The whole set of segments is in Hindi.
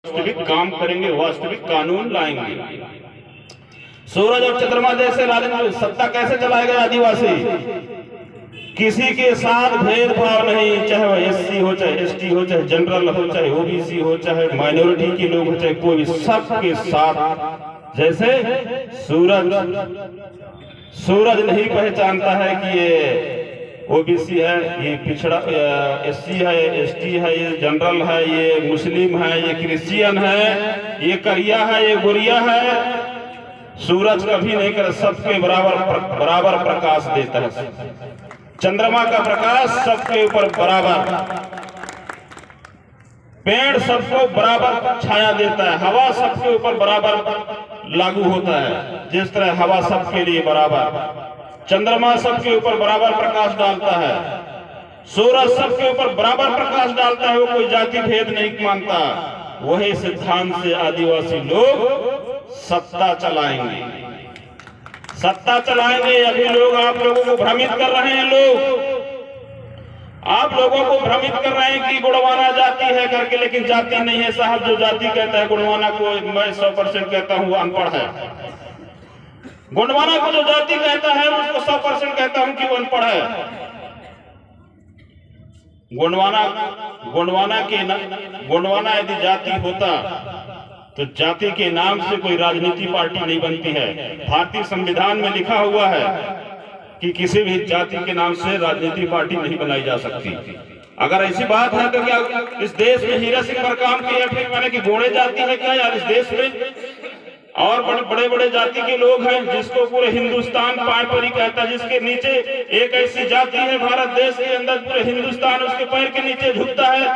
वास्तविक काम करेंगे, वास्तविक कानून लाएंगे। सूरज और चंद्रमा जैसे राजनीतिक सत्ता कैसे चलाएगा आदिवासी? किसी के साथ भेदभाव नहीं, चाहे वह एससी हो, चाहे एसटी हो, चाहे जनरल हो, चाहे ओबीसी हो, चाहे माइनॉरिटी के लोग हो, चाहे कोई, सबके साथ। जैसे सूरज नहीं पहचानता है कि ये ओबीसी है, ये पिछड़ा एससी है, एसटी है, ये जनरल है, ये मुस्लिम है, ये क्रिश्चियन है, ये करिया है, ये गोरिया है। सूरज कभी नहीं कर, सबके बराबर प्रकाश देता है। चंद्रमा का प्रकाश सबके ऊपर बराबर, पेड़ सबको बराबर छाया देता है, हवा सबके ऊपर बराबर लागू होता है। जिस तरह हवा सबके लिए बराबर, चंद्रमा सबके ऊपर बराबर प्रकाश डालता है, सूरज सबके ऊपर बराबर प्रकाश डालता है, वो कोई जाति भेद नहीं मानता। वही सिद्धांत से आदिवासी लोग सत्ता चलाएंगे, सत्ता चलाएंगे। अभी लोग आप लोगों को भ्रमित कर रहे हैं, आप लोगों को भ्रमित कर रहे हैं कि गुणवाना जाति है करके, लेकिन जाति नहीं है साहब। जो जाति कहता है गुणवाना को, मैं 100% कहता हूँ अनपढ़ है। गुणवाना को जो जाति कहता है उसको 100% कहता हूं कि वो अनपढ़ है। गुणवाना यदि जाति होता तो जाति के नाम से कोई राजनीति पार्टी नहीं बनती है। भारतीय संविधान में लिखा हुआ है कि किसी भी जाति के नाम से राजनीति पार्टी नहीं बनाई जा सकती। अगर ऐसी बात है तो क्या इस देश में हीरा सिंह पर काम किया, फिर मैंने कि गोड़े जाति है क्या यार इस देश में? और बड़े बड़े जाति के लोग हैं जिसको पूरे हिंदुस्तान पाय परी कहता है, जिसके नीचे एक ऐसी जाति है भारत देश के अंदर पूरे हिंदुस्तान उसके पैर के नीचे झुकता है,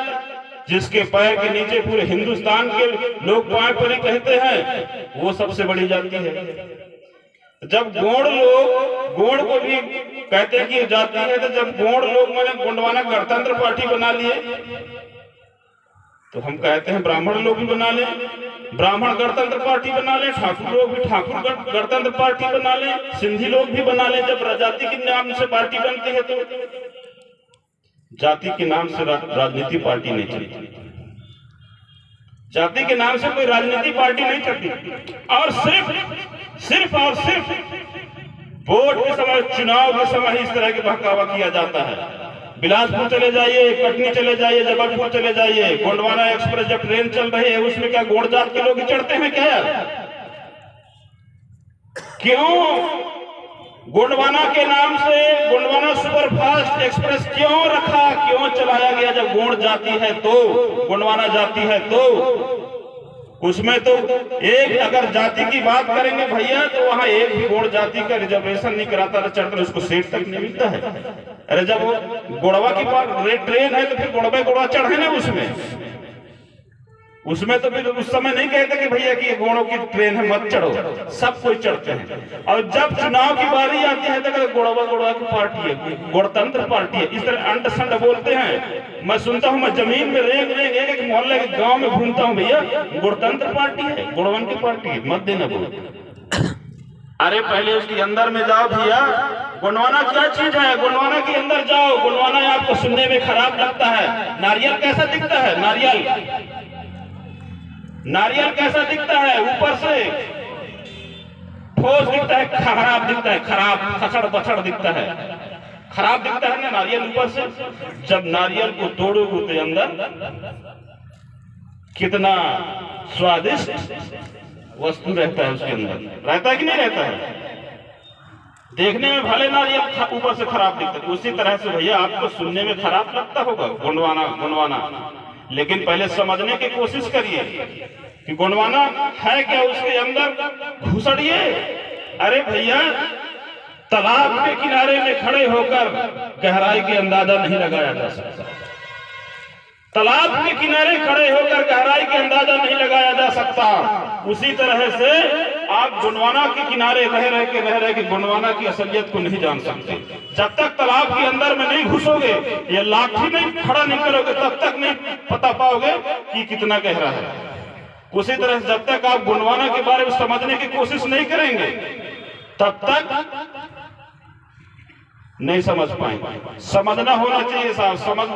जिसके पैर के नीचे पूरे हिंदुस्तान के लोग पाय परी कहते हैं, वो सबसे बड़ी जाति है। जब गोंड को भी कहते हैं कि जाति है, तो जब गोंड लोग मैंने गोंडवाना गणतंत्र पार्टी बना लिए तो हम कहते हैं ब्राह्मण लोग भी बना ले, ब्राह्मण गणतंत्र पार्टी बना ले, ठाकुर लोग भी ठाकुर गणतंत्र पार्टी बना ले, सिंधी लोग भी बना ले। जब जाति के नाम से पार्टी बनती है तो जाति के नाम से राजनीति पार्टी नहीं चलती, जाति के नाम से कोई राजनीति पार्टी नहीं चलती। और सिर्फ वोट के समय, चुनाव के समय इस तरह के बहकावा किया जाता है। बिलासपुर चले जाइए, कटनी चले जाइए, जबलपुर चले जाइए, गोंडवाना एक्सप्रेस जब ट्रेन चल रही है उसमें क्या गोंड जात के लोग ही चढ़ते हैं क्या यार? क्यों गोंडवाना के नाम से गोंडवाना सुपरफास्ट एक्सप्रेस क्यों रखा, क्यों चलाया गया? जब गोंड जाति है तो, गोंडवाना जाति है तो उसमें तो एक, अगर जाति की बात करेंगे भैया तो वहां एक भी गोंड जाति का रिजर्वेशन नहीं कराता था, चढ़कर उसको सीट तक नहीं मिलता है। अरे जब वो गोड़वा की ट्रेन है तो फिर गोड़वा चढ़े ना उसमें तो फिर उस समय नहीं कहते कि भैया कि ये गोड़ों की ट्रेन है मत चढ़ो, सब कोई चढ़ते हैं। और जब चुनाव की बारी आती है तो गोड़वा की पार्टी है, गणतंत्र पार्टी है, इस तरह अंड संड बोलते हैं। मैं सुनता हूं, मैं जमीन में रेंग एक मोहल्ले के गांव में घूमता हूं, भैया गणतंत्र पार्टी है, गोड़वन की पार्टी है, मत देना बोल। अरे पहले उसके अंदर में जाओ भैया, गोंडवाना क्या चीज है? गोंडवाना के अंदर जाओ, गोंडवाना आपको सुनने में खराब लगता है। नारियल कैसा दिखता है? नारियल कैसा दिखता है? ऊपर से ठोस दिखता है, खराब दिखता है, खराब खसड़ बछड़ दिखता है, खराब दिखता है ना नारियल ऊपर से। जब नारियल को तोड़ोगे तो अंदर कितना स्वादिष्ट वस्तु रहता है, उसके अंदर रहता है कि नहीं रहता है? देखने में भले नारियल ऊपर से खराब दिखता है, उसी तरह से भैया आपको सुनने में खराब लगता होगा गोंडवाना, लेकिन पहले समझने की कोशिश करिए कि गोंडवाना है क्या, उसके अंदर घुसड़िए। अरे भैया तालाब के किनारे में खड़े होकर गहराई के अंदाजा नहीं लगाया जा सकता, तालाब के किनारे खड़े होकर गहराई के अंदाजा नहीं लगाया जा सकता। उसी तरह से आप गोंडवाना के किनारे रह रह के गोंडवाना की असलियत को नहीं जान सकते। जब तक तालाब के अंदर में नहीं घुसोगे, ये लाठी नहीं खड़ा नहीं करोगे, तब तक नहीं पता पाओगे कि कितना गहरा है। उसी तरह से जब तक आप गोंडवाना के बारे में समझने की कोशिश नहीं करेंगे, तब तक नहीं समझ पाएंगे। समझना होना चाहिए साहब, समझ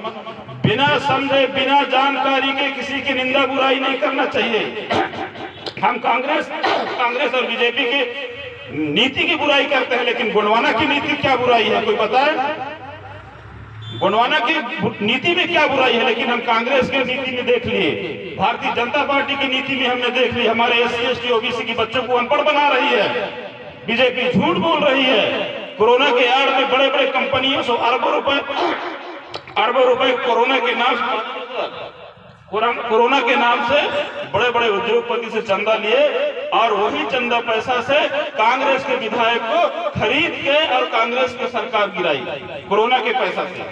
बिना समझे बिना जानकारी के किसी की निंदा बुराई नहीं करना चाहिए। हम कांग्रेस और बीजेपी की नीति की बुराई करते हैं, लेकिन गोंडवाना की नीति क्या बुराई है कोई बताए? गोंडवाना की नीति में क्या बुराई है? लेकिन हम कांग्रेस की नीति में देख लिए, भारतीय जनता पार्टी की नीति में हमने देख ली, हमारे SC ST OBC की बच्चों को अनपढ़ बना रही है, बीजेपी झूठ बोल रही है। कोरोना के आड़ में बड़े बड़े कंपनियों से अरबों रुपए कोरोना के नाम से बड़े बड़े उद्योगपति से चंदा लिए और वही चंदा पैसा से कांग्रेस के विधायक को खरीद के और कांग्रेस की सरकार गिराई कोरोना के पैसा से।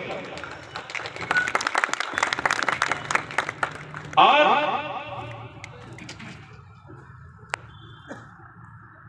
और